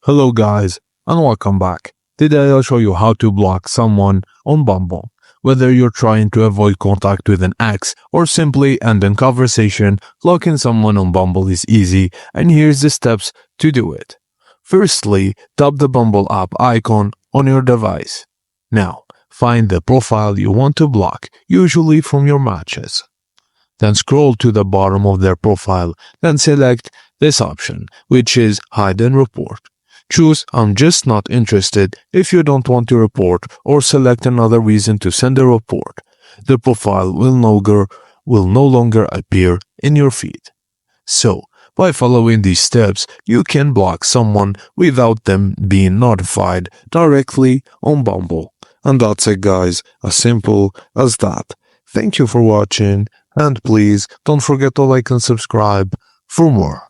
Hello guys, and welcome back. Today I'll show you how to block someone on Bumble. Whether you're trying to avoid contact with an ex or simply end a conversation, blocking someone on Bumble is easy, and here's the steps to do it. Firstly, tap the Bumble app icon on your device. Now, find the profile you want to block, usually from your matches. Then scroll to the bottom of their profile, then select this option, which is Hide and Report. Choose I'm just not interested if you don't want to report, or select another reason to send a report. The profile will no longer appear in your feed. So, by following these steps, you can block someone without them being notified directly on Bumble. And that's it guys, as simple as that. Thank you for watching, and please don't forget to like and subscribe for more.